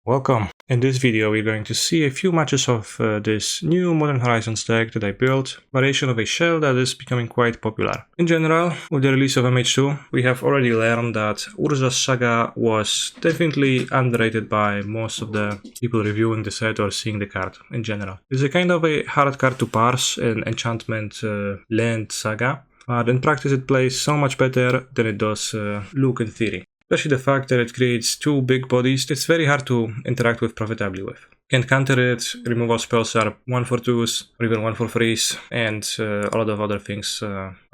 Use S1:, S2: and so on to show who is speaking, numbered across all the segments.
S1: Welcome! In this video we're going to see a few matches of this new Modern Horizons deck that I built, variation of a shell that is becoming quite popular. In general, with the release of MH2, we have already learned that Urza's Saga was definitely underrated by most of the people reviewing the set or seeing the card in general. It's a kind of a hard card to parse in enchantment land Saga, but in practice it plays so much better than it does look in theory. Especially the fact that it creates two big bodies, it's very hard to interact with profitably with. You can counter it, removal spells are 1/4/2s, or even 1/3s, and a lot of other things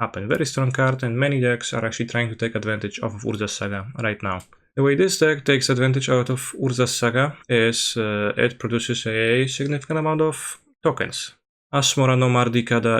S1: happen. Very strong card, and many decks are actually trying to take advantage of Urza's Saga right now. The way this deck takes advantage out of Urza's Saga is it produces a significant amount of tokens. Asmo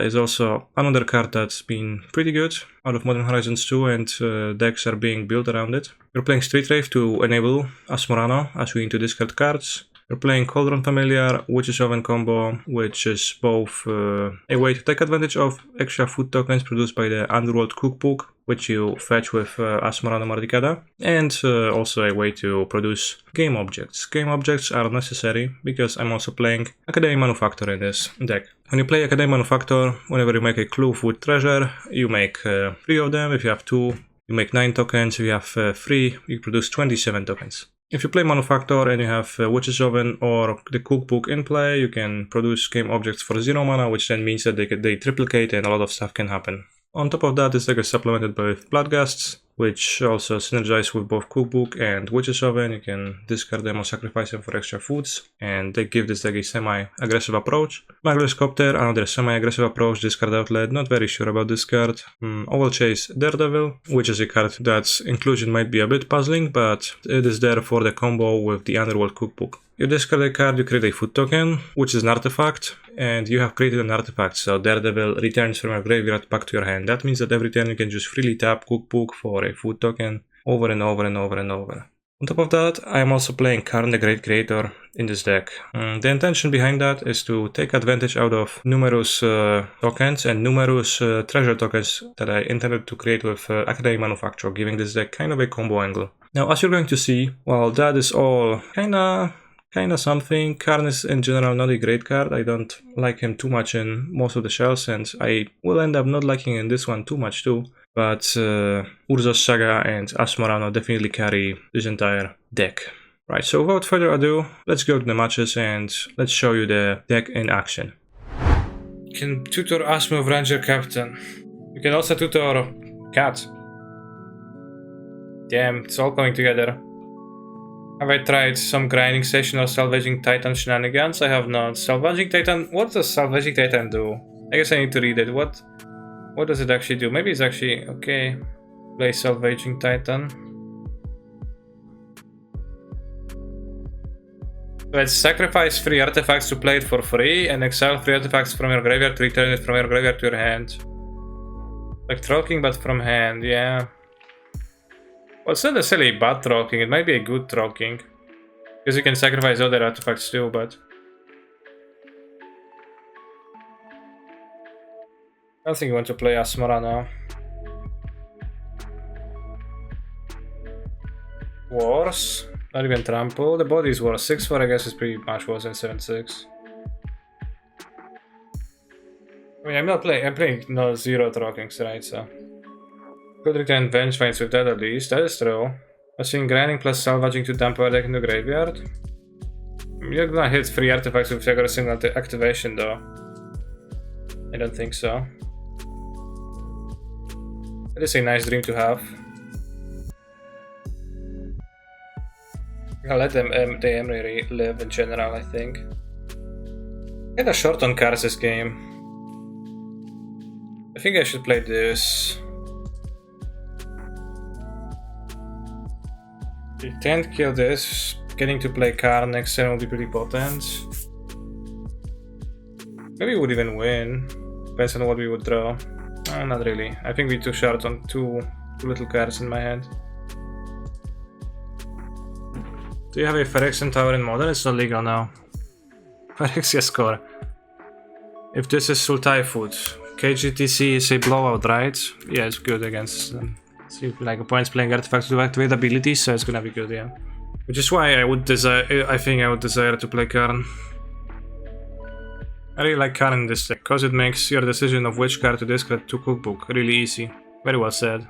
S1: is also another card that's been pretty good out of Modern Horizons 2, and decks are being built around it. We're playing Street Wraith to enable Asmo, as we need to discard cards. We're playing Cauldron Familiar, Witch's Oven combo, which is both a way to take advantage of extra food tokens produced by the Underworld Cookbook, which you fetch with Asmo Mardicada, and also a way to produce game objects. Game objects are necessary because I'm also playing Academy Manufactor in this deck. When you play Academy Manufactor, whenever you make a clue with treasure, you make 3 of them. If you have 2, you make 9 tokens. If you have 3, you produce 27 tokens. If you play Manufactor and you have Witch's Oven or the Cookbook in play, you can produce game objects for 0 mana, which then means that they triplicate and a lot of stuff can happen. On top of that, this deck is supplemented by Bloodghasts, which also synergize with both Cookbook and Witch's Oven. You can discard them or sacrifice them for extra foods, and they give this deck a semi-aggressive approach. Magler's Copter, another semi-aggressive approach, discard outlet, not very sure about this card. Oval Chase Daredevil, which is a card that's inclusion might be a bit puzzling, but it is there for the combo with the Underworld Cookbook. You discard a card, you create a food token, which is an artifact, and you have created an artifact, so Daredevil returns from your graveyard back to your hand. That means that every turn you can just freely tap Cookbook for a food token over and over and over and over. On top of that, I am also playing Karn the Great Creator in this deck. The intention behind that is to take advantage out of numerous tokens and numerous treasure tokens that I intended to create with Academy Manufacture, giving this deck kind of a combo angle. Now, as you're going to see, while that is all kinda something, Karn is in general not a great card. I don't like him too much in most of the shells, and I will end up not liking in this one too much too. But Urza's Saga and Asmo definitely carry this entire deck. Right, so without further ado, let's go to the matches and let's show you the deck in action. You can tutor Asmo with Ranger Captain. You can also tutor Cat. Damn, it's all coming together. Have I tried some grinding station or salvaging titan shenanigans? I have not. Salvaging titan? What does salvaging titan do? I guess I need to read it. What does it actually do? Maybe it's actually okay. Play salvaging titan. Let's sacrifice 3 artifacts to play it for free and exile 3 artifacts from your graveyard to return it from your graveyard to your hand. Like Troll King, but from hand, yeah. Well, it's not necessarily a bad Troll King, it might be a good Troll King. Because you can sacrifice other artifacts too, but... I don't think you want to play Asmo now. Wars? Not even Trample. The body is worse. 6-4 I guess is pretty much worse than 7-6. I mean, I'm playing no 0 Troll Kings, right, so... Could return Vengevines with that at least, that is true. Assuming grinding plus salvaging to dump our deck in the graveyard. You're gonna hit 3 artifacts with aggressive activation though. I don't think so. It is a nice dream to have. I'll let them the Emery live in general, I think. Kinda short on cards this game. I think I should play this. You can't kill this. Getting to play Karn next turn will be pretty potent. Maybe we would even win. Depends on what we would draw. Not really. I think we're too short on two little cards in my hand. Do you have a Phyrexian Tower in Modern? It's not legal now. Phyrexia score. If this is Sultai Food, KGTC is a blowout, right? Yeah, it's good against them. See, like opponents playing artifacts to activate abilities, so it's gonna be good, yeah. Which is why I think I would desire to play Karn. I really like Karn in this deck, because it makes your decision of which card to discard to cookbook really easy. Very well said.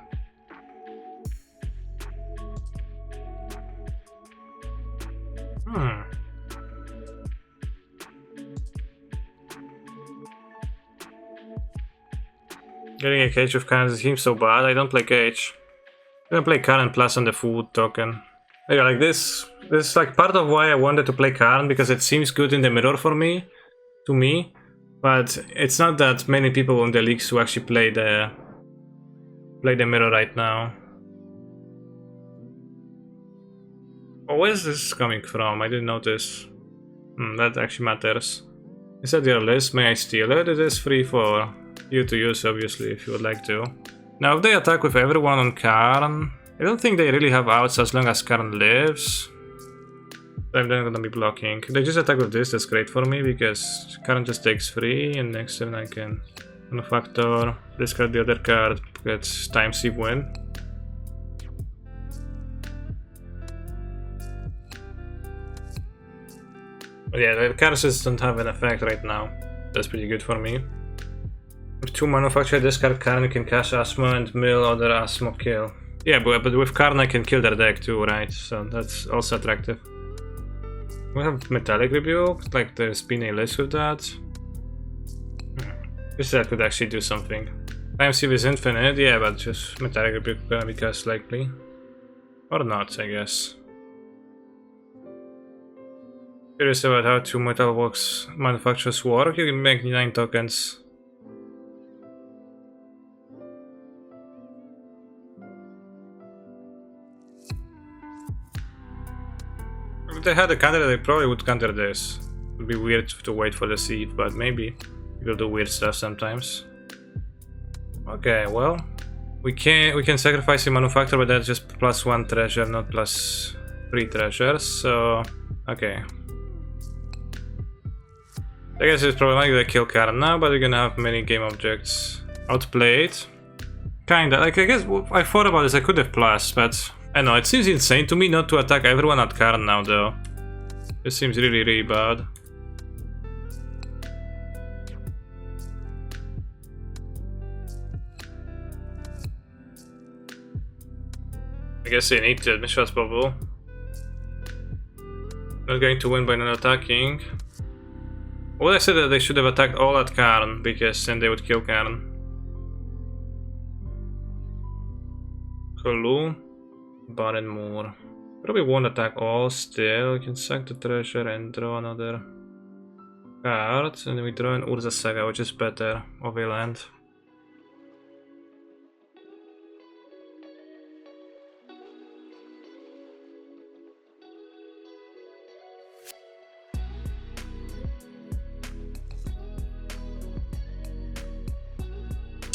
S1: Getting a cage with Karn seems so bad. I don't play cage. I'm gonna play Karn plus on the food token. Yeah, like this is like part of why I wanted to play Karn, because it seems good in the mirror for me, but it's not that many people in the leagues who actually play the mirror right now. Oh, where is this coming from? I didn't notice. That actually matters. Is that your list? May I steal it? It is free for you to use, obviously, if you would like to. Now, if they attack with everyone on Karn, I don't think they really have outs as long as Karn lives. I'm then gonna be blocking. They just attack with this, that's great for me, because Karn just takes 3, and next turn I can manufacture, discard the other card, get time save win. But yeah, the cards just don't have an effect right now. That's pretty good for me. With 2 manufacture, discard Karn, you can cast Asmo and mill other Asmo kill. Yeah, but with Karn I can kill their deck too, right? So that's also attractive. We have Metallic Rebuke, like there's been a list with that. Wish that could actually do something. Time Sieve is infinite, yeah, but just Metallic Rebuke gonna be cast likely. Or not, I guess. Curious about how 2 Metal Box manufacturers work. You can make 9 tokens. If they had a counter, they probably would counter this. It would be weird to wait for the sieve, but maybe people do weird stuff sometimes. Okay, well, we can sacrifice a manufacturer, but that's just +1 treasure, not +3 treasures. So okay. I guess it's problematic that I kill Karn now, but we're gonna have many game objects. Outplayed. Kinda. Like, I guess I thought about this, I could have plus, but I know, it seems insane to me not to attack everyone at Karn now, though. It seems really, really bad. I guess they need to admission bubble. Not going to win by not attacking. Well, I said that they should have attacked all at Karn, because then they would kill Karn. Kolu, Baron Moor. Probably won't attack all still. You can sack the treasure and draw another card. And then we draw an Urza Saga, which is better of a land.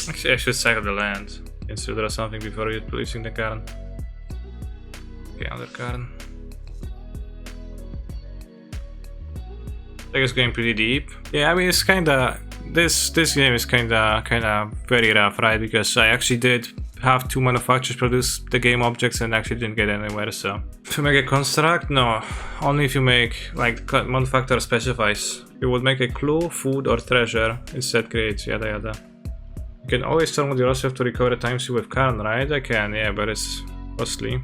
S1: Actually, I should sack the land. Consider something before using the Karn. Okay, other Karn. I guess going pretty deep. Yeah, I mean it's kinda this game is kinda very rough, right? Because I actually did have 2 manufacturers produce the game objects and actually didn't get anywhere. So if you make a construct, no, only if you make like manufacturer specifies. You would make a clue, food, or treasure. Instead creates yada yada. You can always turn with yourself to recover the time save with Karn, right? I can, yeah, but it's costly.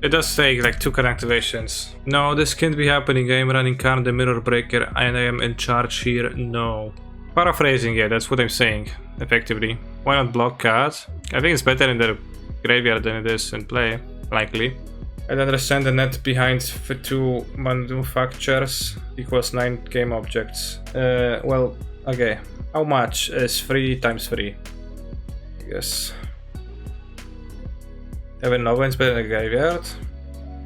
S1: It does take like 2 Karn activations. No, this can't be happening. I am running Karn the Mirror Breaker and I am in charge here. No. Paraphrasing, yeah, that's what I'm saying, effectively. Why not block cards? I think it's better in the graveyard than it is in play, likely. I understand the net behind for 2 manufacturers equals 9 game objects. Well, okay. How much is 3 times 3? I guess. Having no one's better in the graveyard?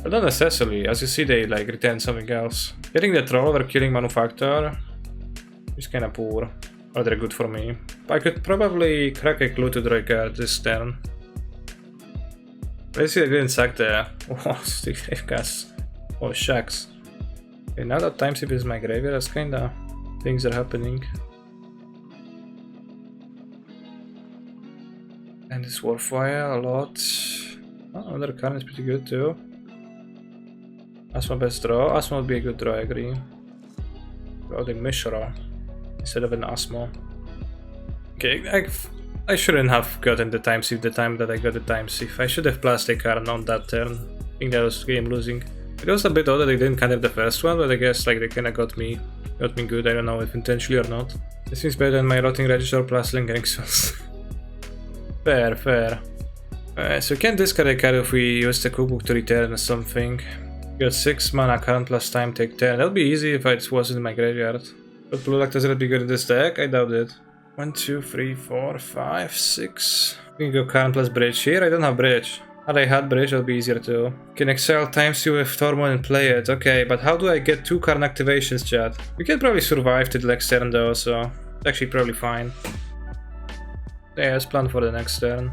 S1: But not necessarily, as you see they like return something else. Getting the troll over killing manufacturer is kinda poor. Or they're good for me. I could probably crack a clue to draw a card this turn. Let's see, I didn't sack the stick grave cast. Oh, shucks. Okay, now that time save is my graveyard, that's kinda things are happening. And it's worthwhile a lot. Oh, another Karn is pretty good too. Asmo best draw. Asmo would be a good draw, I agree. Oh, the Mishra instead of an Asmo. Okay, I shouldn't have gotten the time sieve the time that I got the time sieve. I should have plastic Karn on that turn. I think that was game losing. It was a bit odd that they didn't counter the first one, but I guess like they kinda got me good. I don't know if intentionally or not. This seems better than my rotting register plus lingering souls. Fair, fair. So we can discard a card if we use the cookbook to return something. Got 6 mana, Karn plus time, take 10. That would be easy if it wasn't in my graveyard. But blue luck, does it be good in this deck? I doubt it. 1, 2, 3, 4, 5, 6. We can go Karn plus bridge here. I don't have bridge. Had I had bridge, that would be easier too. Can exile times 2 with Tormund and play it. Okay, but how do I get 2 Karn activations, chat? We can probably survive to the next turn though, so it's actually probably fine. Yeah, let's plan for the next turn.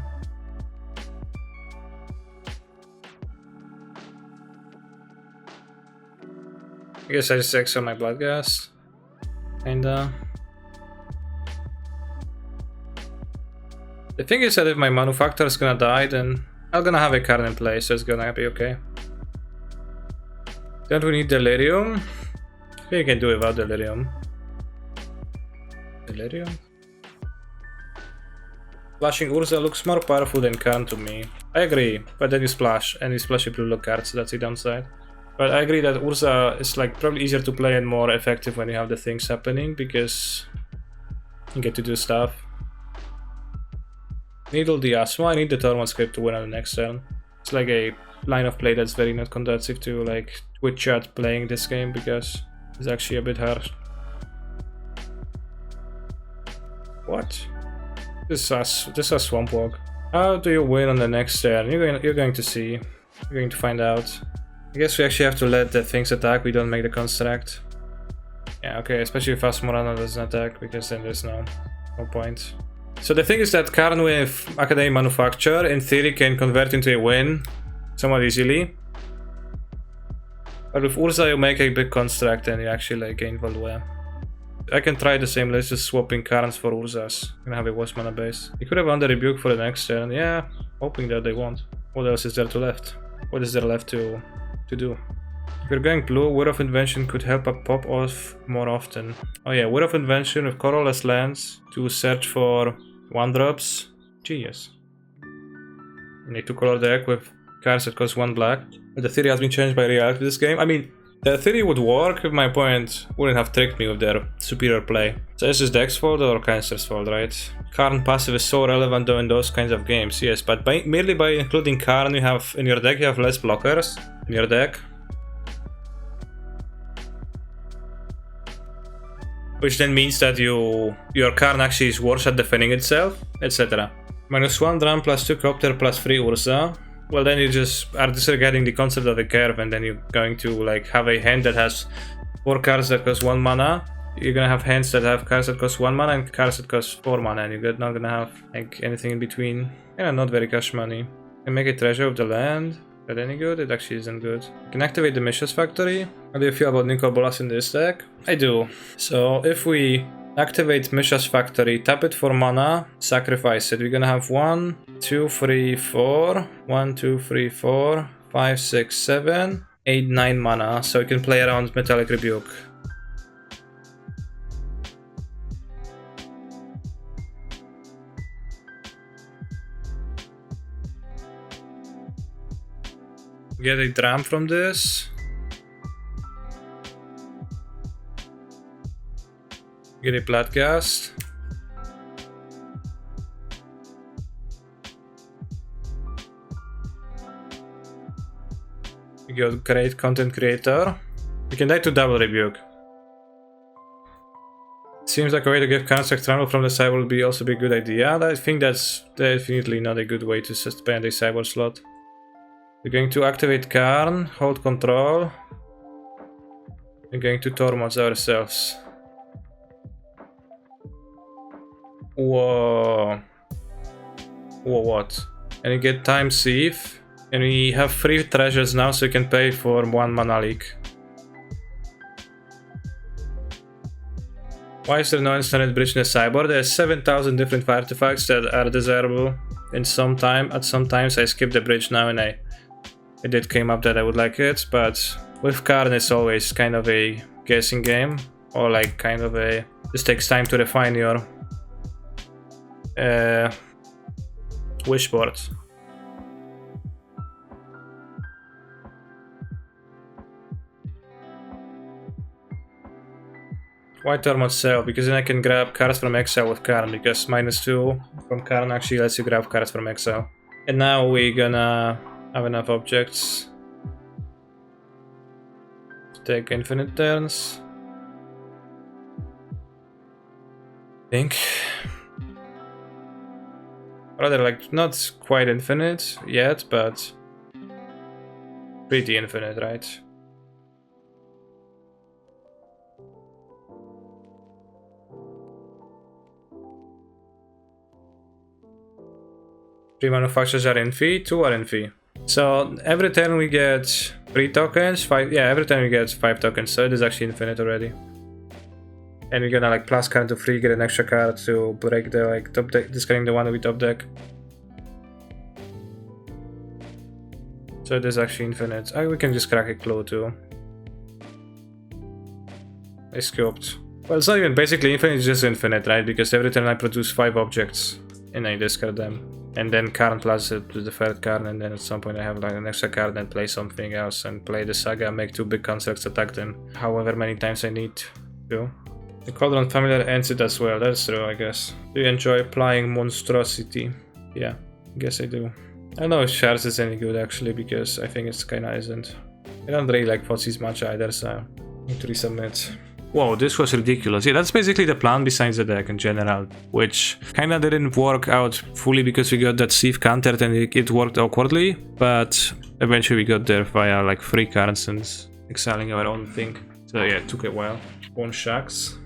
S1: I guess I just exile my Bloodghast. Kinda. The thing is that if my manufacturer is gonna die, then I'm gonna have a card in place, so it's gonna be okay. Don't we need Delirium? I think you can do without Delirium. Delirium? Splashing Urza looks more powerful than Karn to me. I agree, but then you splash, and you splash your blue look cards, so that's the downside. But I agree that Urza is like probably easier to play and more effective when you have the things happening, because you get to do stuff. Needle the Asmo, I need the Tormund script to win on the next turn. It's like a line of play that's very not conducive to like Twitch chat playing this game, because it's actually a bit hard. What? This is a Swamp Walk. How do you win on the next turn? You're going to see. You're going to find out. I guess we actually have to let the things attack, we don't make the construct. Yeah, okay, especially if Asmorana doesn't attack, because then there's no point. So the thing is that Karn with Academy Manufacture, in theory, can convert into a win somewhat easily. But with Urza you make a big construct and you actually like gain value. I can try the same list, just swapping Karns for Urzas. I'm gonna have a worse mana base. You could have won the rebuke for the next turn, yeah, hoping that they won't. What else is there left? What is there left to do? If you're going blue, Word of Invention could help a pop off more often. Oh yeah, Word of Invention with colorless lands to search for 1-drops. Genius. You need to color deck with cards that cost 1 black. But the theory has been changed by reality this game. I mean, the theory would work if my opponent wouldn't have tricked me with their superior play. So is this deck's fault or Kanister's fault, right? Karn passive is so relevant though in those kinds of games, yes, but merely by including Karn you have in your deck, you have less blockers in your deck. Which then means that your Karn actually is worse at defending itself, etc. -1 Drum plus 2 Copter plus 3 Urza. Well, then you just are disregarding the concept of a curve, and then you're going to like have a hand that has 4 cards that cost 1 mana. You're gonna have hands that have cards that cost 1 mana and cards that cost 4 mana, and you're not gonna have like anything in between. Yeah, not very cash money. You can make a treasure of the land. Is that any good? It actually isn't good. You can activate the Mishra's Factory. How do you feel about Nicol Bolas in this deck? I do. So if we activate Mishra's Factory, tap it for mana, sacrifice it. We're gonna have 1, 2, 3, 4, 1, 2, 3, 4, 5, 6, 7, 8, 9 mana. So you can play around Metallic Rebuke. Get a drum from this. Get a Bloodghast. We got great content creator. We can die to double rebuke. Seems like a way to get construct travel from the side will be also be a good idea. I think that's definitely not a good way to suspend a cyber slot. We're going to activate Karn, hold control. We're going to Tormund ourselves. Whoa. Whoa, what? And you get Time Thief. And we have 3 treasures now, so you can pay for 1 mana leak. Why is there no instant bridge in the sideboard? There's 7,000 different artifacts that are desirable. at some times I skip the bridge now, and it did came up that I would like it, but with Karn it's always kind of a guessing game, or like kind of a just takes time to refine your wishboard. Why Thermod Cell? Because then I can grab cards from exile with Karn, because -2 from Karn actually lets you grab cards from exile. And now we're gonna have enough objects to take infinite turns. I think. Rather like not quite infinite yet, but pretty infinite, right? Three manufacturers are in fee, 2 are in fee. So every turn we get 3 tokens, 5, yeah, every time we get 5 tokens, so it is actually infinite already. And we're gonna like plus card to free, get an extra card to break the like top deck, discarding the one with top deck. So it is actually infinite. We can just crack a clue too. I scoped. Well, it's not even basically infinite, it's just infinite, right? Because every turn I produce 5 objects and I discard them. And then Karn plus it to the third card, and then at some point I have like an extra card and play something else and play the Saga, make 2 big constructs, attack them however many times I need to. The Quadrant Familiar ends it as well, that's true, I guess. Do you enjoy applying monstrosity? Yeah, I guess I do. I don't know if Shards is any good actually, because I think it's kinda isn't. I don't really like Fozzies much either, so I need to resubmit. Whoa, this was ridiculous. Yeah, that's basically the plan besides the deck in general, which kinda didn't work out fully because we got that sieve countered and it worked awkwardly, but eventually we got there via like 3 cards and exiling our own thing. So yeah, it took a while. One Shax.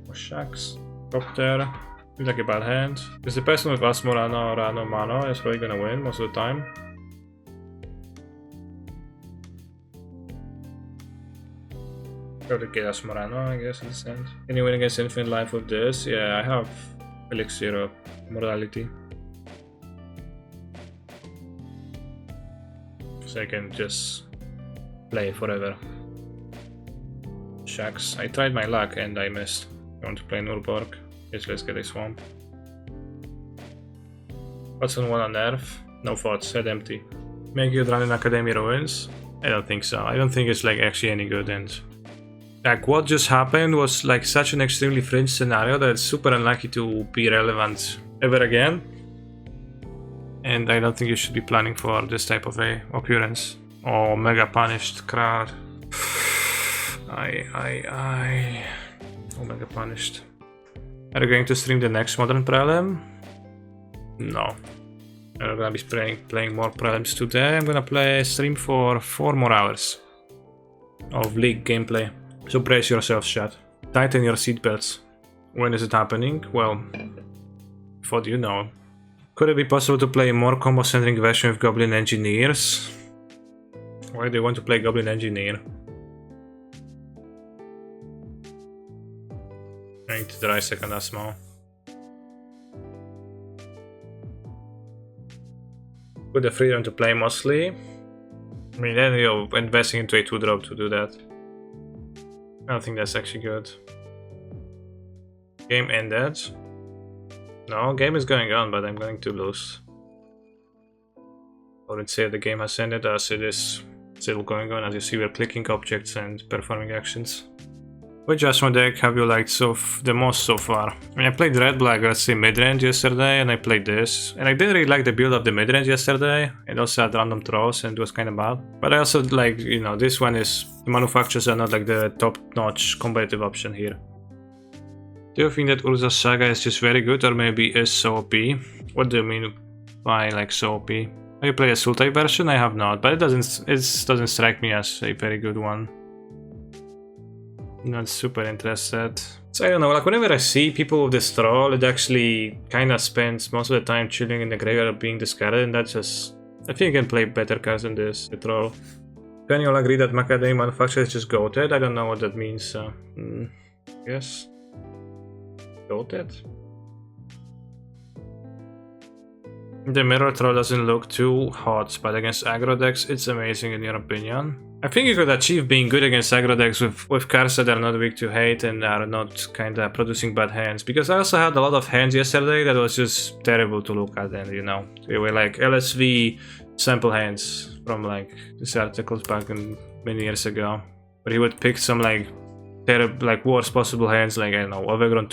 S1: More Shax. Top there. Seems like a bad hand. Because the person with Asmo, Rano, Mano is probably gonna win most of the time. Probably get Asmo, Rano, I guess, in this end. Can you win against Infinite Life with this? Yeah, I have Elixir of Mortality. So I can just play forever. Shucks, I tried my luck and I missed. I want to play Nurborg. Yes, let's get a swamp. What's on 1 on Nerf? No thoughts, head empty. Make you run in Academy Ruins? I don't think so. I don't think it's like actually any good, and like what just happened was like such an extremely fringe scenario that it's super unlikely to be relevant ever again. And I don't think you should be planning for this type of a occurrence. Oh, mega punished crowd. Oh, mega punished. Are you going to stream the next Modern Prelim? No. I'm gonna be playing more prelims today. I'm gonna stream for 4 more hours of League gameplay. So brace yourselves, chat. Tighten your seatbelts. When is it happening? Well, what do you know? Could it be possible to play a more combo-centric version with Goblin Engineers? Why do you want to play Goblin Engineer? I need to try second Asmo. Put the freedom to play mostly. I mean, then you're investing into a 2-drop to do that. I don't think that's actually good. Game ended. No, game is going on, but I'm going to lose. I wouldn't say the game has ended, as it is still going on. As you see, we're clicking objects and performing actions. Which Asmo deck have you liked the most so far? I mean, I played Red Black, let's say mid-range yesterday, and I played this. And I didn't really like the build of the mid-range yesterday. It also had random throws and it was kind of bad. But I also like, you know, this one is, the manufacturers are not like the top-notch competitive option here. Do you think that Urza Saga is just very good or maybe is so OP? What do you mean by like so OP? Have you played a Sultai version? I have not, but it doesn't strike me as a very good one. Not super interested. So I don't know, like whenever I see people with this troll, it actually kind of spends most of the time chilling in the graveyard being discarded, and that's just... I think you can play better cards than this, the troll. Can you all agree that Macadamia manufacturer is just goated? I don't know what that means, yes. Goated? The mirror throw doesn't look too hot, but against aggro decks, it's amazing in your opinion. I think you could achieve being good against aggro decks with cards that are not weak to hate and are not kinda producing bad hands. Because I also had a lot of hands yesterday that was just terrible to look at, and you know, they were like LSV sample hands from like these articles back in many years ago. But he would pick some like terrible, like worst possible hands, like I don't know, Overgrown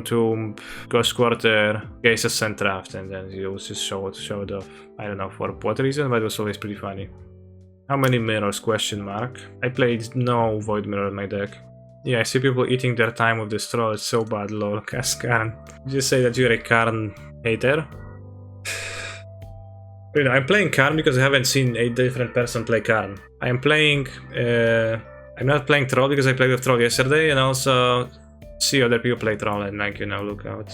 S1: Tomb, Ghost Quarter, Case Ascent Draft, and then he would just show it off. I don't know for what reason, but it was always pretty funny. How many mirrors? Question mark. I played no Void Mirror in my deck. Yeah, I see people eating their time with this troll. It's so bad, lol. Karn. You just say that you're a Karn hater? You know, I'm playing Karn because I haven't seen a different person play Karn. I'm playing... I'm not playing Troll because I played with Troll yesterday, and also see other people play Troll and like, you know, look out.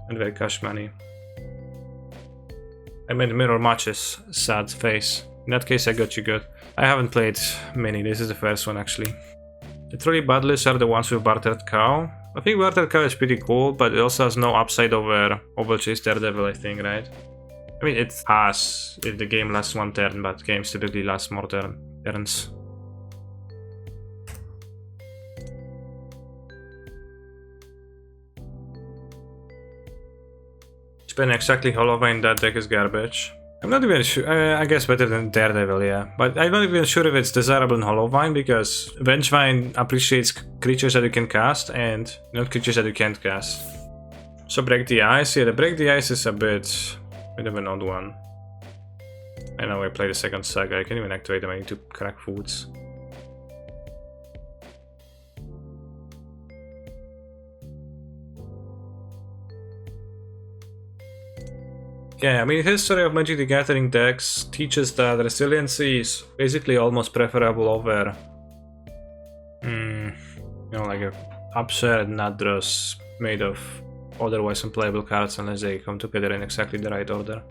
S1: And very cash money. I made mirror matches. Sad face. In that case, I got you good. I haven't played many. This is the first one, actually. The truly bad lists are the ones with Bartered Cow. I think Bartered Cow is pretty cool, but it also has no upside over Chase Daredevil, I think, right? I mean, it has if the game lasts one turn, but games typically last more turns. Spend exactly Hollowvine, that deck is garbage. I'm not even sure, I guess better than Daredevil, yeah. But I'm not even sure if it's desirable in Hollowvine, because Vengevine appreciates creatures that you can cast and not creatures that you can't cast. So Break the Ice, yeah, the Break the Ice is a bit of an odd one. I know I played the second Saga, I can't even activate them, I need to crack foods. Yeah, I mean, history of Magic the Gathering decks teaches that resiliency is basically almost preferable over, you know, like a absurd Nadros made of otherwise unplayable cards unless they come together in exactly the right order.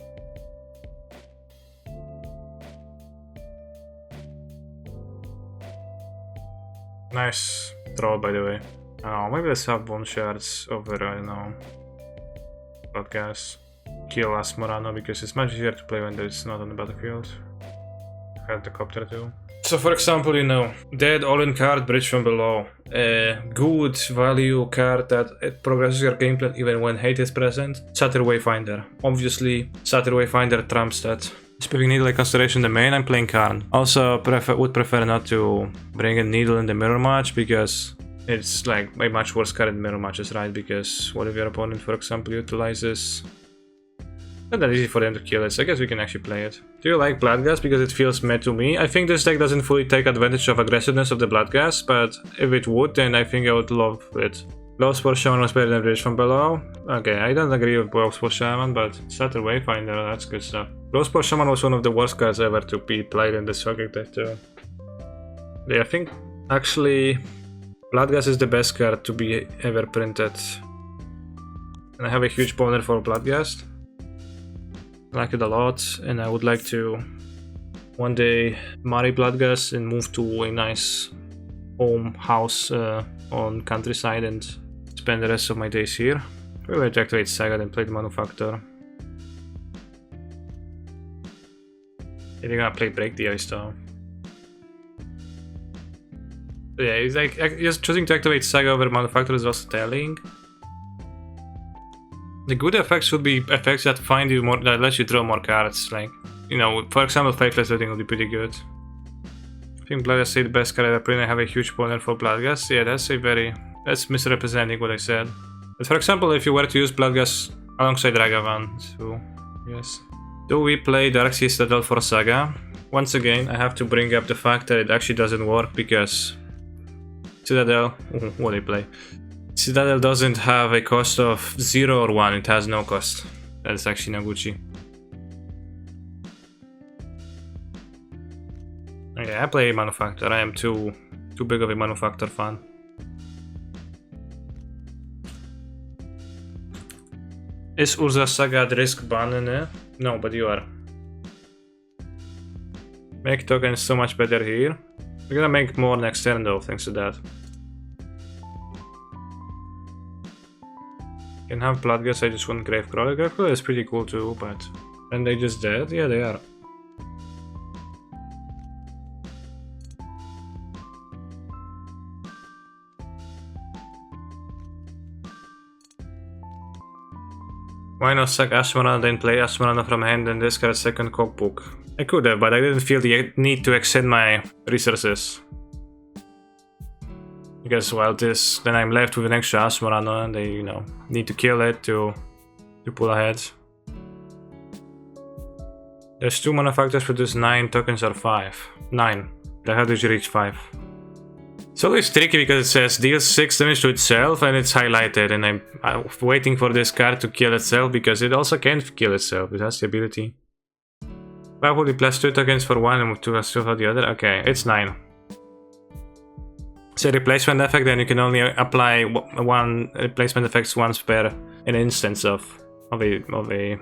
S1: Nice throw, by the way. Oh, maybe let's have one shards over, I don't know, podcast. Kill Asmo because it's much easier to play when it's not on the battlefield. Helicopter too. So for example, you know, dead all-in card, Bridge from Below. A good value card that it progresses your game plan even when hate is present. Satyr Wayfinder. Obviously, Satyr Wayfinder trumps that. Speaking Needle like Constellation the main, I'm playing Karn. Also would prefer not to bring a Needle in the mirror match because it's like a much worse card in mirror matches, right? Because what if your opponent, for example, utilizes... Not that easy for them to kill it, so I guess we can actually play it. Do you like Bloodgas? Because it feels meh to me. I think this deck doesn't fully take advantage of aggressiveness of the Bloodgas, but if it would, then I think I would love it. Blowspore Shaman was better than Bridge from Below. Okay, I don't agree with Blowspore Shaman, but Satyr Wayfinder, that's good stuff. Blowspore Shaman was one of the worst cards ever to be played in the Saga deck too. Yeah, I think actually Bloodgas is the best card to be ever printed. And I have a huge boner for Bloodgas. I like it a lot, and I would like to one day marry Bloodgas and move to a nice home house on countryside and spend the rest of my days here. We're going to activate Saga and play the Manufactor. If you're gonna play Break the Ice though. So yeah, it's like just choosing to activate Saga over Manufactor is also telling. The good effects would be effects that find you more, that let you draw more cards. Like, you know, for example, Faithless Looting would be pretty good. I think Bloodgas is the best card ever printed. I have a huge boner for Bloodgas. Yeah, that's misrepresenting what I said. But for example, if you were to use Bloodgas alongside Ragavan, so yes. Do we play Darkseid Citadel for Saga? Once again, I have to bring up the fact that it actually doesn't work because Citadel, what do you play? Citadel doesn't have a cost of 0 or 1, it has no cost. That's actually no Gucci. Okay, I play Manufactor, I am too big of a Manufactor fan. Is Urza Saga at risk ban? No, but you are. Make tokens so much better here. We're gonna make more next turn though, thanks to that. Can have blood guts, I just want Gravecrawler. Gravecrawler is pretty cool too, but... And they just dead? Yeah, they are. Why not sack Asmo then play Asmo from hand and discard second cookbook? I could have, but I didn't feel the need to extend my resources. Because, well, then I'm left with an extra Asmo and they, you know, need to kill it to pull ahead. There's 2 manufacturers produce 9 tokens or 5. 9. How did you reach 5? It's always tricky because it says deals 6 damage to itself and it's highlighted, and I'm waiting for this card to kill itself because it also can't kill itself. It has the ability. Probably plus 2 tokens for one and 2 for the other. Okay, it's 9. So replacement effect, then you can only apply 1 replacement effects once per an instance of a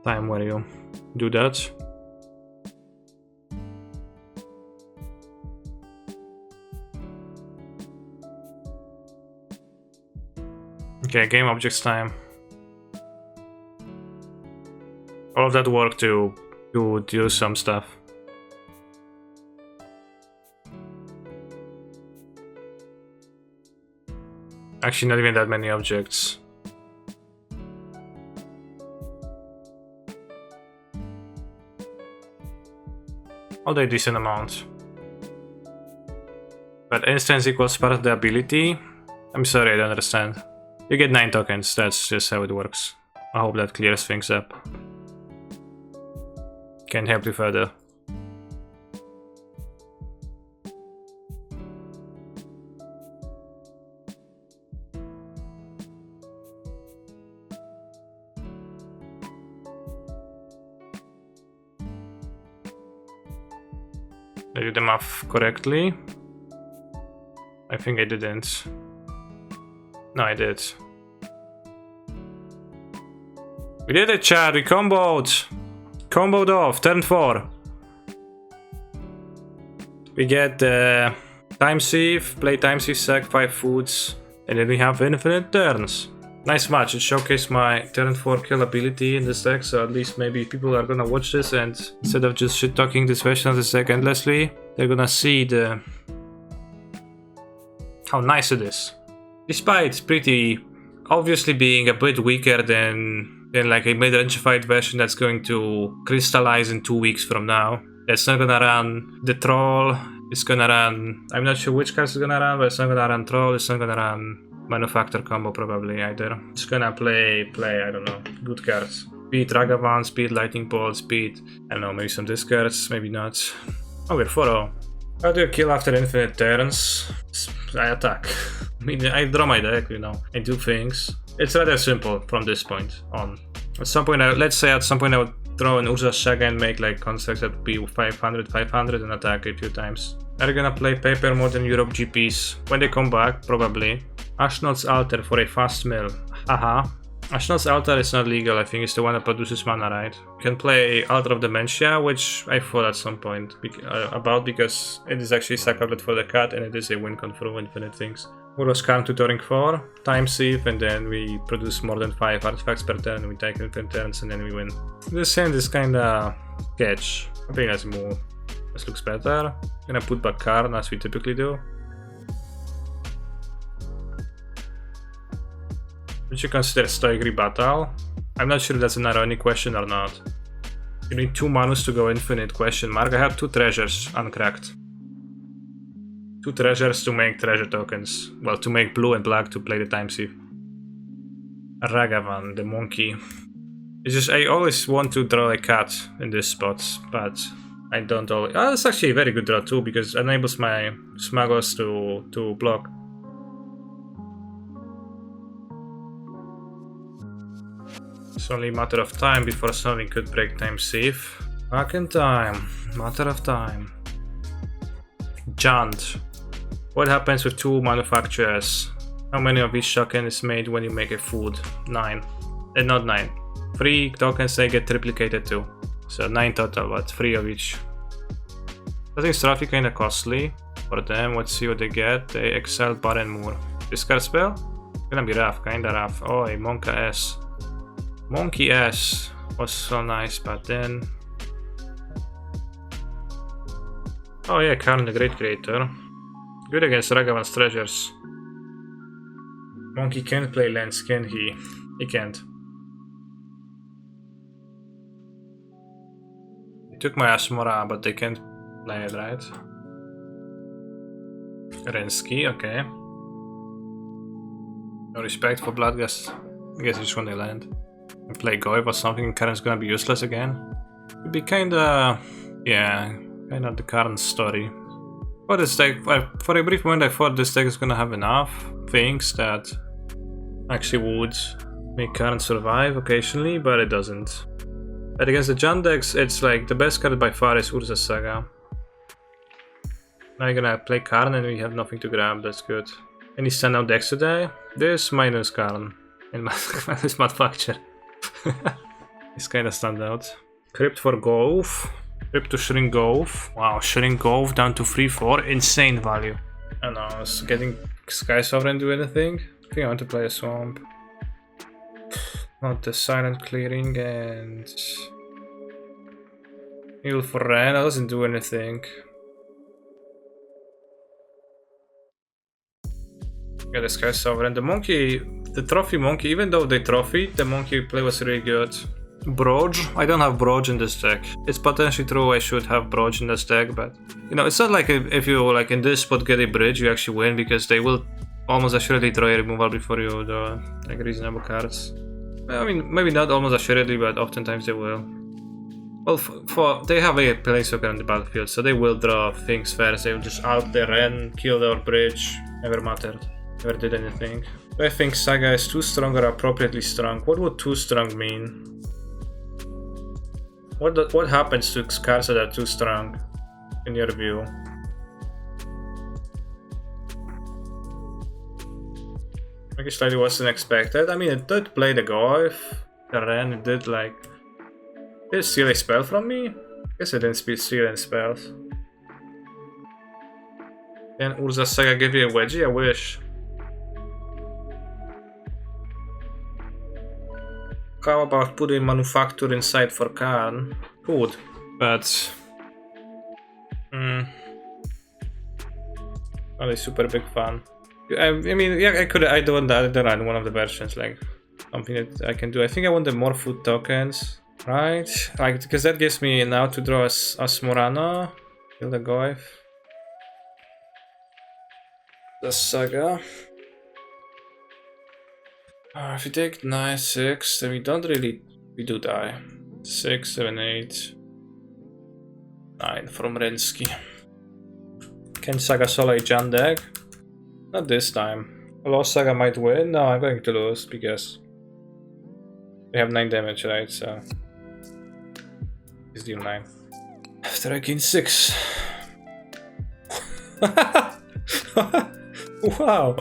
S1: time where you do that. Okay, game objects time. All of that work to do some stuff. Actually, not even that many objects. Although a decent amount. But instance equals part of the ability? I'm sorry, I don't understand. You get 9 tokens, that's just how it works. I hope that clears things up. Can't help you further. I did the math correctly. I think I didn't. No, I did. We did it, chat. We comboed. Comboed off. Turn 4. We get time sieve, play time sieve, sack 5 foods, and then we have infinite turns. Nice match. It showcased my turn 4 kill ability in this deck, so at least maybe people are gonna watch this and instead of just shit talking this version of this deck endlessly, they're gonna see how nice it is. Despite pretty obviously being a bit weaker than like a mid-rangified version that's going to crystallize in 2 weeks from now. It's not gonna run the troll, it's gonna run... I'm not sure which cards it's gonna run, but it's not gonna run troll, it's not gonna run manufacture combo probably either. It's gonna play, I don't know, good cards. Speed Ragavan, speed Lightning Bolt, speed... I don't know, maybe some discards, maybe not. Oh, we're 4-0. How do you kill after infinite turns? I attack. I mean, I draw my deck, you know, I do things. It's rather simple from this point on. At some point, let's say at some point I would throw an Urza Saga and make like constructs that would be 500 and attack a few times. Are gonna play Paper Modern Europe GPs when they come back, probably. Ashnod's Altar for a fast mill. Haha. Ashnod's Altar is not legal, I think it's the one that produces mana, right? You can play Altar of Dementia, which I thought at some point about because it is actually sack outlet for the cat and it is a win con for infinite things. Uros Calm tutoring 4, Time Sieve, and then we produce more than 5 artifacts per turn, we take infinite turns and then we win. This hand is kinda sketch. I think let's move. This looks better. Gonna put back Karn as we typically do. Would you consider Stoic Rebuttal? I'm not sure if that's an ironic question or not. You need 2 manus to go infinite, question mark. I have 2 treasures uncracked. 2 treasures to make treasure tokens. Well, to make blue and black to play the time sieve. Ragavan, the monkey. It's just, I always want to draw a cat in this spot, but I don't always... Oh, that's actually a very good draw too, because it enables my smugglers to block. It's only a matter of time before something could break time sieve. Back in time. Matter of time. Jant. What happens with 2 manufacturers? How many of each token is made when you make a food? 9. Not 9. 3 tokens they get triplicated too. So 9 total, but 3 of each. I think Strophy kinda costly for them. Let's see what they get. They excel Baron Moor. Discard spell? Gonna be rough, kinda rough. Oh, a Monka S. Monkey S was so nice, but then... Oh yeah, Karn the Great Creator. Good against Ragavan's treasures. Monkey can't play lands, can he? He can't. He took my Asmora, but they can't play it, right? Rensky, okay. No respect for Bloodgust. I guess he's gonna land. And play Goy or something, and Karen's gonna be useless again. It'd be kinda... yeah, kinda the Karen's story. For this deck, for a brief moment I thought this deck is gonna have enough things that actually would make Karen survive occasionally, but it doesn't. But against the Jan decks, it's like the best card by far is Urza Saga. Now you're gonna play Karen and we have nothing to grab, that's good. Any standout decks today? This minus Karen and minus Manufacture. It's kinda standout. Crypt for Golf. Crypt to Shrink Golf. Wow, Shrink Golf down to 3-4. Insane value. I don't know, I was getting Sky Sovereign do anything? I think I want to play a Swamp. Not the Silent Clearing and... Heal for Ren, that doesn't do anything. Yeah, the Sky Sovereign. The Monkey, the Trophy Monkey, even though they trophied, the Monkey play was really good. Broge? I don't have Broge in this deck. It's potentially true I should have Broge in this deck, but... You know, it's not like if you, like, in this spot get a bridge, you actually win, because they will almost assuredly draw a removal before you do, like, reasonable cards. I mean, maybe not almost assuredly, but oftentimes they will. Well, they have a Planeswalker on the battlefield, so they will draw things first. They will just out their Ren, kill their bridge, never mattered. Never did anything. Do I think Saga is too strong or appropriately strong? What would too strong mean? What happens to cards that are too strong, in your view? Maybe slightly worse than expected. I mean, it did play the Goif, the Ren, it did like... Did it steal a spell from me? I guess it didn't steal any spells. Can Urza Saga give you a wedgie? I wish. How about putting Manufacture inside for Karn? Could, but... not a super big fan. I mean, yeah, I don't run one of the versions, like, something that I can do. I think I want the more food tokens, right? Like, because that gives me now to draw a Smorana, kill the Goif. The Saga. If we take 9, 6, then we don't really... we do die. 6, 7, 8... 9 from Rensky. Can Saga solo a Jan deck? Not this time. Although Saga might win, no, I'm going to lose because... we have 9 damage, right, so... Let's deal 9. After I gain 6. Wow!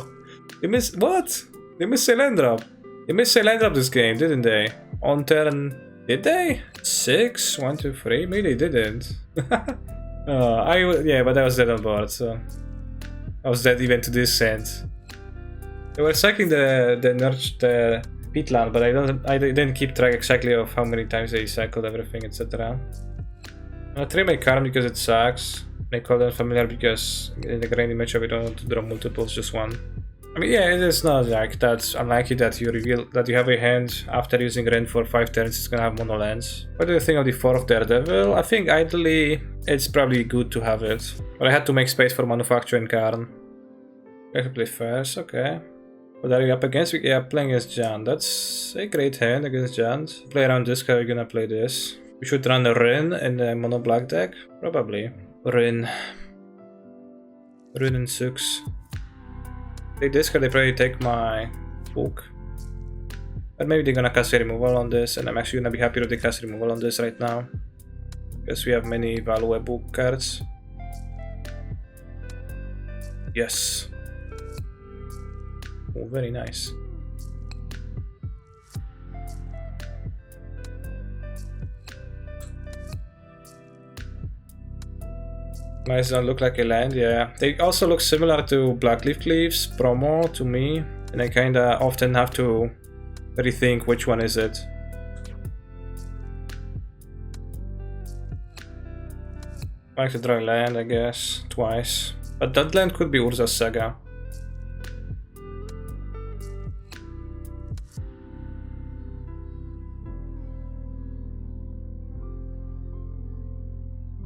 S1: You missed... what? They missed a land drop. They missed a land drop this game, didn't they? On turn... did they? 6? 1, 2, 3? Maybe they didn't. Yeah, but I was dead on board, so... I was dead even to this end. They were cycling the Peatland, but I didn't keep track exactly of how many times they cycled everything, etc. I trim my Karn because it sucks. I call them familiar because in the grinding matchup we don't want to draw multiples, just one. I mean, yeah, it is not like that's unlikely that you reveal that you have a hand after using Ren for 5 turns, it's gonna have mono lands. What do you think of the 4th Daredevil? I think ideally it's probably good to have it. But I had to make space for Manufacture and Karn. I have to play first, okay. What are you up against? Yeah, playing against Jan. That's a great hand against Jan. Play around this guy, we're gonna play this. We should run a Rin in the mono black deck? Probably. Rin. Rin and 6. They discard, they probably take my book. But maybe they're gonna cast a removal on this, and I'm actually gonna be happy if they cast removal on this right now. Because we have many valuable cards. Yes. Oh, very nice. Nice, don't look like a land, yeah. They also look similar to Blackleaf Cleaves promo to me. and I kinda often have to rethink which one is it. I like to dry land, I guess, twice. But that land could be Urza's Saga.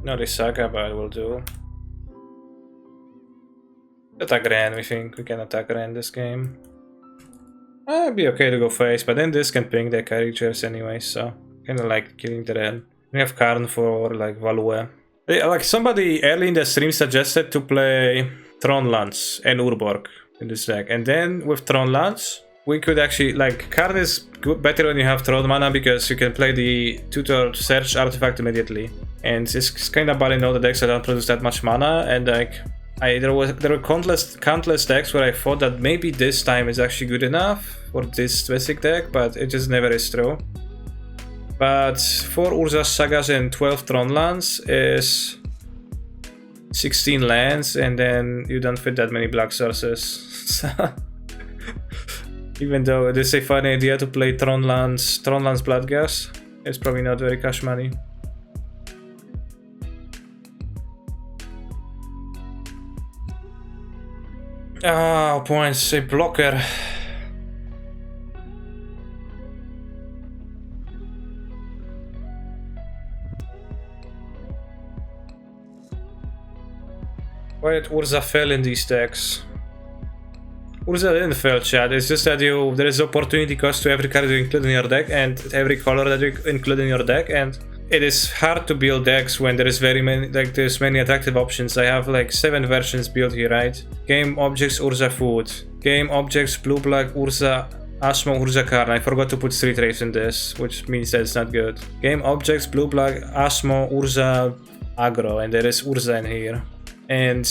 S1: Not a Saga, but it will do. Attack Ren, we think we can attack Ren this game. It'd be okay to go face, but then this can ping their creatures anyway, so kinda like killing the Ren. We have Karn for like Value. Like somebody early in the stream suggested to play Tron Lance and Urborg in this deck, and then with Tron Lance we could actually like Karn is better when you have Tron mana because you can play the tutor search artifact immediately, and it's kind of bad in all the decks that don't produce that much mana, and like there were countless decks where I thought that maybe this time is actually good enough for this specific deck, but it just never is true. But 4 Urza's Sagas and 12 Tron lands is 16 lands, and then you don't fit that many black sources. Even though it is a fun idea to play Tron lands Bloodgas, it's probably not very cash money. Ah, points, a blocker. Why did Urza fail in these decks? Urza didn't fail, chat. It's just that there is opportunity cost to every card you include in your deck and every color that you include in your deck, and it is hard to build decks when there is there's many attractive options. I have like 7 versions built here, right? Game Objects Urza Food, Game Objects Blue Black Urza Asmo Urza Karn. I forgot to put 3 traits in this, which means that it's not good. Game Objects Blue Black Asmo Urza Aggro, and there is Urza in here. And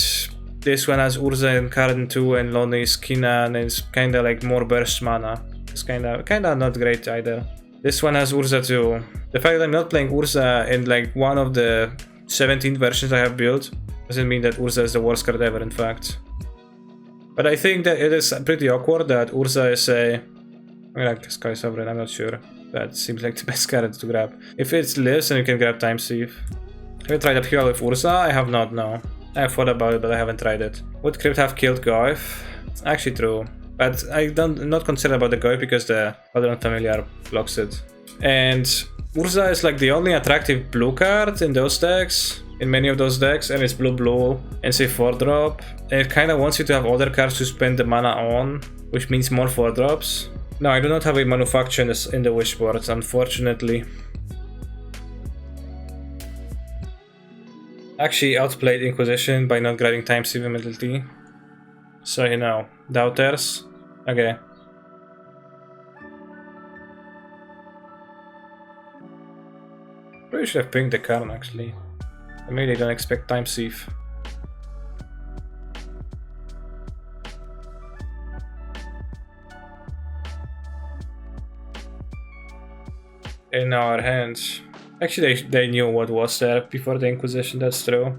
S1: this one has Urza and Karn 2 and Lonely Skina, and it's kinda like more burst mana. It's kinda not great either. This one has Urza too. The fact that I'm not playing Urza in like one of the 17 versions I have built doesn't mean that Urza is the worst card ever, in fact. But I think that it is pretty awkward that Urza is I like Sky Sovereign, I'm not sure. That seems like the best card to grab. If it lives, then you can grab Time Thief. Have you tried Upheaval with Urza? I have not, no. I have thought about it, but I haven't tried it. Would Crypt have killed Goyf? Actually true. But I'm not concerned about the Goyf because the other Familiar blocks it. And Urza is like the only attractive blue card in those decks, in many of those decks, and it's blue and say 4-drop. And it kinda wants you to have other cards to spend the mana on, which means more 4-drops. No, I do not have a manufacture in the wish board, unfortunately. Actually outplayed Inquisition by not grabbing Time Thief immediately. So you know, doubters. Okay. Probably should have pinged the Karn actually. Maybe they don't expect Time Thief. In our hands. Actually, they knew what was there before the Inquisition, that's true.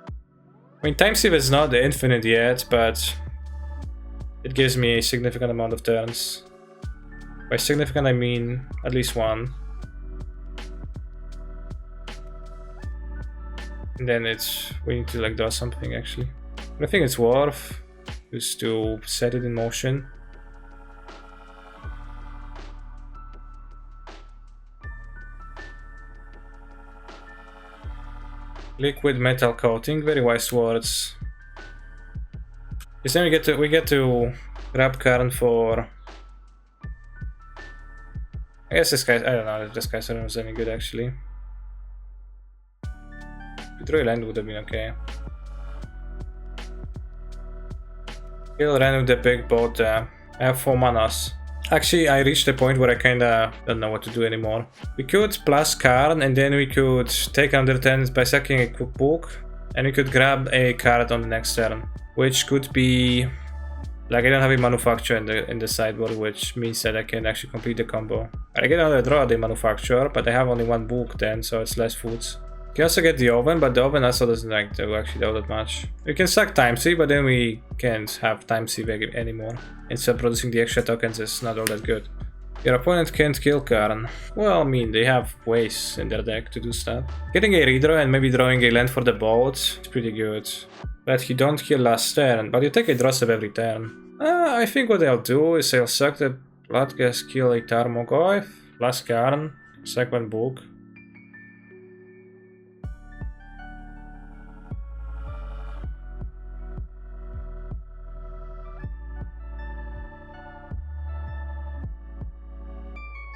S1: I mean, Time Thief is not the infinite yet, but it gives me a significant amount of turns. By significant, I mean at least one. And then we need to like do something actually. But I think it's worth just to set it in motion. Liquid metal coating, very wise words. Because then we get to grab Karn for. I guess this guy. I don't know if this guy's was any good actually. Draw land would have been okay. Kill Ren with the big boat. I have 4 manas. Actually, I reached the point where I kinda don't know what to do anymore. We could plus Karn, and then we could take under 10 by sacking a cookbook, and we could grab a card on the next turn, which could be like I don't have a manufacture in the sideboard, which means that I can actually complete the combo. I get another draw the manufacture, but I have only 1 book then, so it's less foods. You also get the oven, but the oven also doesn't like do actually all that much. We can suck time C, but then we can't have time C back anymore. Instead, producing the extra tokens is not all that good. Your opponent can't kill Karn. Well, I mean, they have ways in their deck to do stuff. Getting a redraw and maybe drawing a land for the boat is pretty good. But you don't kill last turn, but you take a draw step every turn. I think what I'll do is I'll suck the Bloodgas, kill a Tarmogoyf, last Karn, sack one book.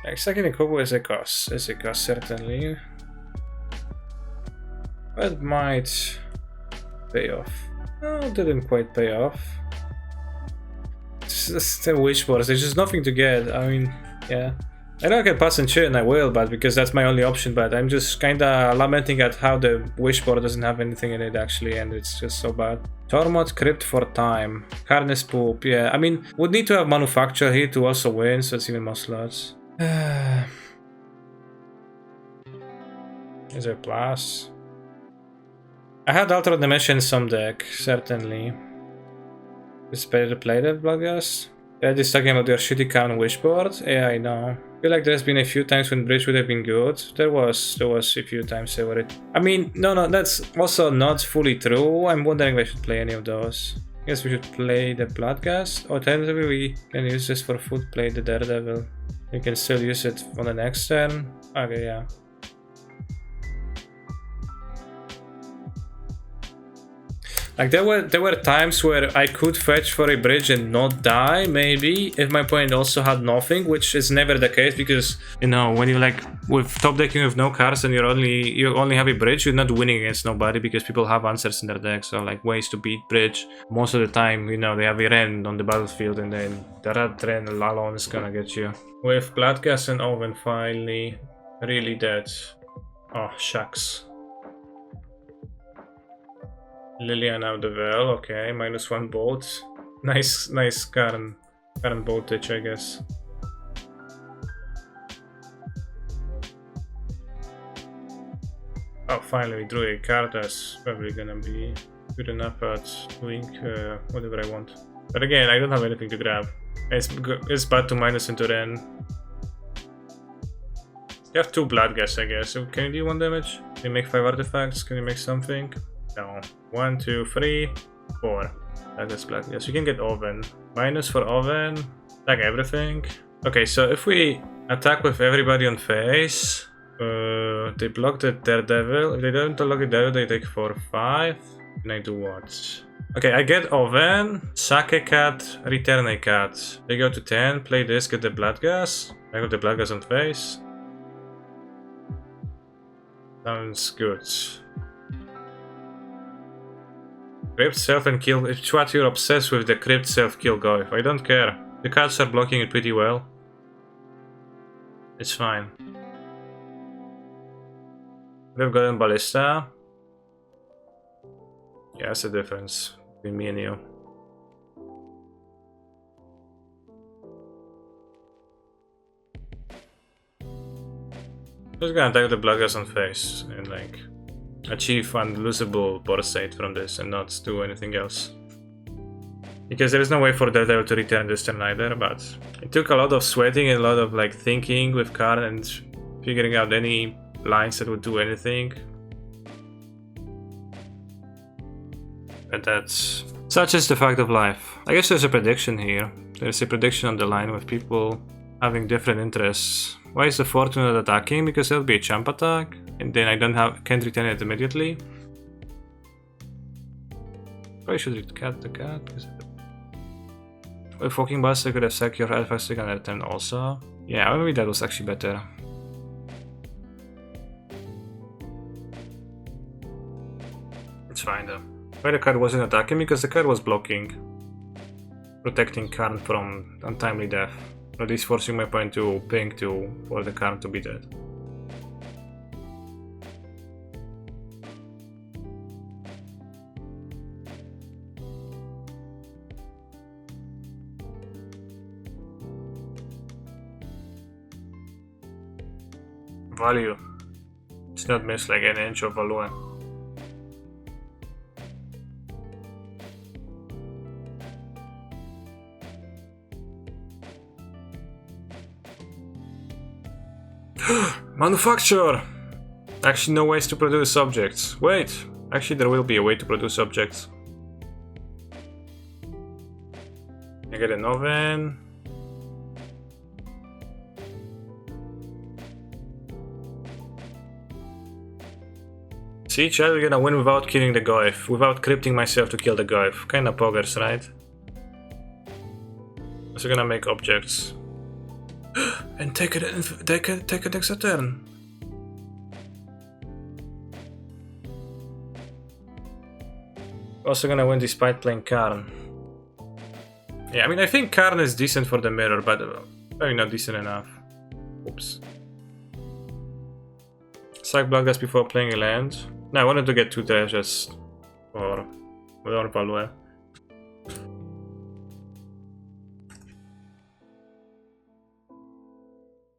S1: Like second in Kobo is a cost certainly. But might pay off. No, didn't quite pay off. It's just the wishboards, there's just nothing to get. I mean, yeah. I know I can pass and shit and I will, but because that's my only option, but I'm just kinda lamenting at how the wishboard doesn't have anything in it actually, and it's just so bad. Tormod, Crypt for time. Harness Poop, yeah. I mean, would need to have Manufacture here to also win, so it's even more slots. Is there a plus? I had Alternate Dimension in some deck, certainly. It's better to play that, Bloodgas? Yeah, this talking about your shitty Karn wishboard? Yeah, I know. I feel like there's been a few times when Bridge would have been good. There was a few times where it... I mean, no, that's also not fully true. I'm wondering if I should play any of those. I guess we should play the Bloodgas. Alternatively, we can use this for food, play the Daredevil. You can still use it on the next turn. Okay, yeah. Like there were times where I could fetch for a bridge and not die, maybe, if my opponent also had nothing, which is never the case because, you know, when you like with top decking with no cards and you only have a bridge, you're not winning against nobody because people have answers in their deck, so like ways to beat bridge. Most of the time, you know, they have a Ren on the battlefield and then that Ren alone is gonna get you. With Bloodgas and Oven finally really dead. Oh shucks. Lilian out the well, okay, -1 bolt. Nice current voltage, I guess. Oh, finally we drew a card that's probably gonna be good enough at doing whatever I want. But again, I don't have anything to grab. It's bad to minus into Ren. You have 2 Bloodgas, I guess. So can you do 1 damage? Can you make 5 artifacts? Can you make something? No. 1, 2, 3, 4. That's Bloodgas. You can get Oven. Minus for Oven. Attack everything. Okay, so if we attack with everybody on face, they block the Daredevil. If they don't block the Daredevil, they take 4, 5. And I do what? Okay, I get Oven, sack a cat, return a cat. They go to 10, play this, get the Bloodgas. I got the Bloodgas on face. Sounds good. Crypt self and kill. It's what you're obsessed with, the crypt self kill guy. I don't care. The cards are blocking it pretty well. It's fine. We've gotten Ballista. Yeah, that's the difference between me and you. Just gonna attack the Bloodgas on face and like achieve unlosable board state from this and not do anything else. Because there is no way for Daredevil to return this turn either, but it took a lot of sweating and a lot of like thinking with Karn and figuring out any lines that would do anything. But that's... such is the fact of life. I guess there's a prediction here. There's a prediction on the line with people having different interests. Why is the Fortune not attacking? Because that'll be a champ attack, and then I can't return it immediately. Probably should cat the cat. With Walking Buster could have sacked your artifacts to can return also. Yeah, maybe that was actually better. It's fine though. Why the card wasn't attacking? Because the card was blocking. Protecting Karn from untimely death. At least forcing my opponent to ping for the Karn to be dead. Value. It's not missed like an inch of value. Manufacture! Actually, no ways to produce objects. Wait, actually there will be a way to produce objects. I get an oven. See, Cheel, we're gonna win without killing the goyf, without crypting myself to kill the goyf. Kinda poggers, right? So we're gonna make objects. And take an extra turn. Also gonna win despite playing Karn. Yeah, I mean, I think Karn is decent for the mirror, but maybe not decent enough. Oops. Sack block this before playing a land. No, I wanted to get 2 treasures for value.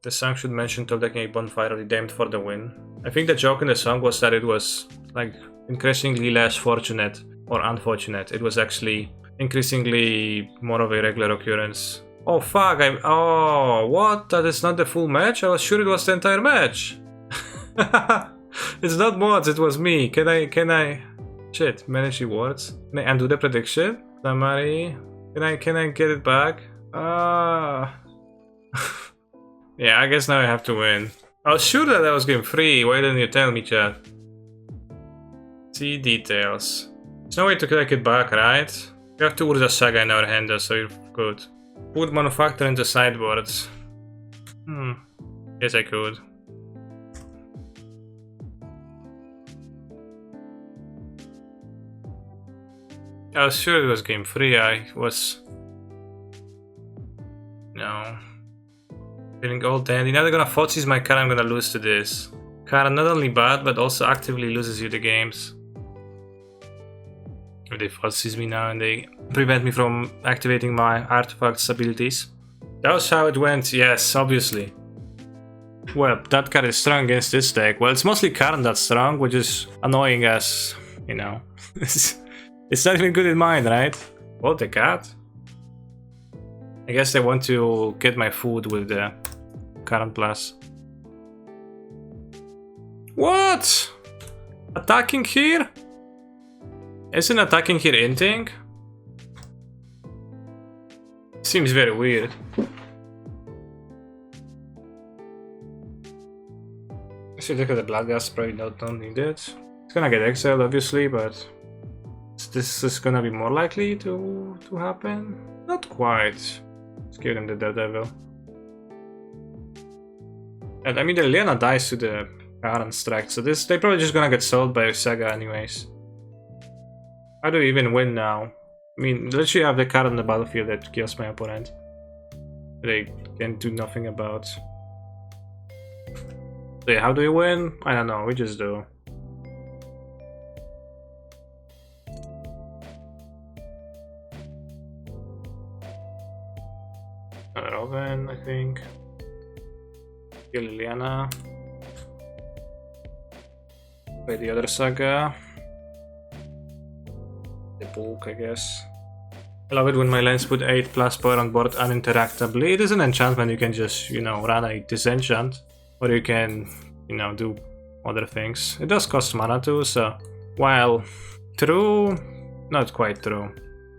S1: The song should mention top decking a bonfire redeemed for the win. I think the joke in the song was that it was like increasingly less fortunate or unfortunate. It was actually increasingly more of a regular occurrence. Oh fuck, oh, what? That is not the full match? I was sure it was the entire match. It's not mods, it was me. Can I... Shit, manage rewards? Can I undo the prediction? Summary? Can I get it back? Yeah, I guess now I have to win. I was sure that was game 3. Why didn't you tell me, chat? See details. There's no way to click it back, right? We have 2 Urza Saga in our hand, though, so you're good. Put manufacture into sideboards. Yes, I could. I was sure it was game 3. I was... No. Feeling all dandy. Now they're gonna Fozzies my card, I'm gonna lose to this. Card not only bad, but also actively loses you the games. If they Fozzies me now and they prevent me from activating my artifacts abilities. That was how it went, yes, obviously. Well, that card is strong against this deck. Well, it's mostly Karn that's strong, which is annoying as, you know. It's not even good in mine, right? What, the cat? I guess they want to get my food with the Karn plus. What? Attacking here? Isn't attacking here inting? Seems very weird. I should look at the Bloodghast, probably don't need it. It's gonna get exiled obviously, but this is gonna be more likely to happen? Not quite. Let's give them the Daredevil. And I mean the Liliana dies to the Karn strike, so they're probably just gonna get sold by Saga anyways. How do we even win now? I mean, literally have the card on the battlefield that kills my opponent. They can do nothing about. So yeah, how do we win? I don't know, we just do. Another oven, I think. Kill Liliana. Play the other Saga. The bulk, I guess. I love it when my lands put 8+ power on board uninteractably. It is an enchantment, you can just, you know, run a disenchant. Or you can, you know, do other things. It does cost mana too, so... While true... Not quite true.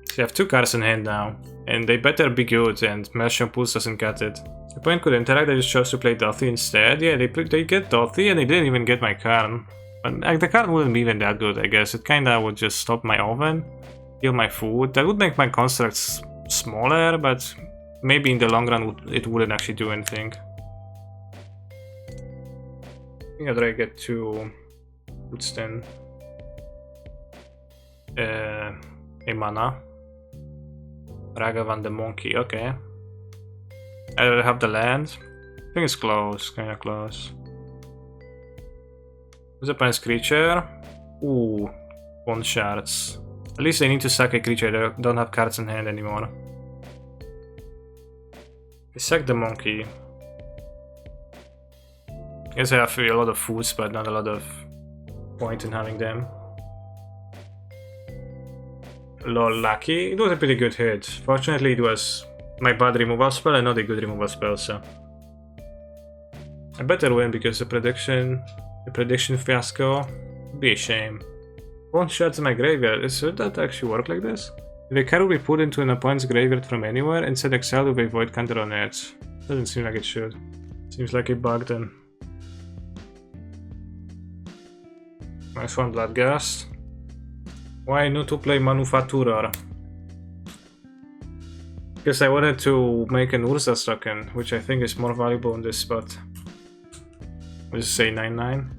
S1: So you have 2 cards in hand now. And they better be good, and Melchior Pulse doesn't cut it. The opponent could interact, they just chose to play Dothy instead. Yeah, they get Dothy, and they didn't even get my Karn. But like, the card wouldn't be even that good, I guess. It kinda would just stop my oven, kill my food. That would make my constructs smaller, but maybe in the long run it wouldn't actually do anything. I think I'd rather get 2 Woodsten. A mana. Ragavan the Monkey, okay. I rather have the land. I think it's close, kinda close. Who's the opponent's creature? Ooh, 1 shards. At least they need to sack a creature, they don't have cards in hand anymore. They sack the monkey. Guess I have a lot of foods, but not a lot of point in having them. Lol, lucky. It was a pretty good hit. Fortunately, it was my bad removal spell and not a good removal spell, so I better win because the prediction fiasco would be a shame. One shot in my graveyard. Should that actually work like this? If a card will be put into an opponent's graveyard from anywhere and set exiled with a void counter on it. Doesn't seem like it should. Seems like a bug then. Nice one, Bloodgast. Why not to play Manufacturer? Because I wanted to make an Urza token, which I think is more valuable in this spot. Let's say 9/9.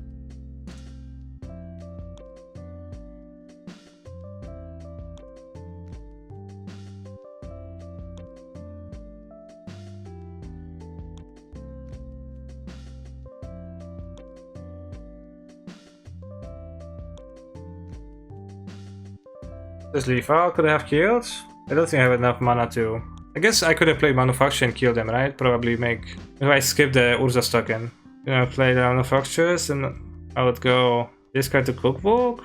S1: Just leave out, could I have killed? I don't think I have enough mana to... I guess I could have played Manufacture and kill them, right? Probably make... If I skip the Urza token, you know, play the Manufacturers and I would go discard the Cookbook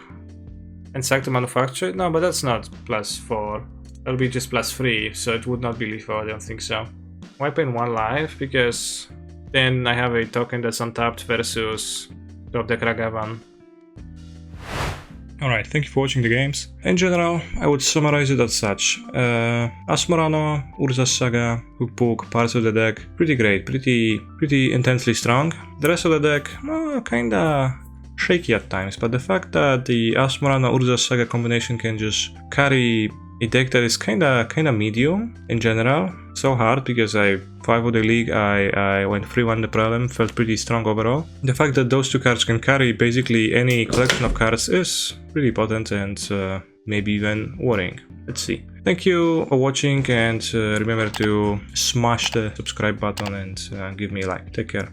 S1: and sack the Manufacture. No, but that's not +4. That'll be just +3, so it would not be lethal, I don't think so. Wipe in 1 life, because then I have a token that's untapped versus top deck Ragavan. Alright, thank you for watching the games. In general, I would summarize it as such. Asmo, Urza Saga, Cookbook, parts of the deck, pretty great, pretty intensely strong. The rest of the deck, kinda shaky at times, but the fact that the Asmo Urza Saga combination can just carry a deck that is kinda medium in general. So hard because 5 of the league, I went 3-1 the problem, felt pretty strong overall. The fact that those 2 cards can carry basically any collection of cards is pretty potent and maybe even worrying. Let's see. Thank you for watching and remember to smash the subscribe button and give me a like. Take care.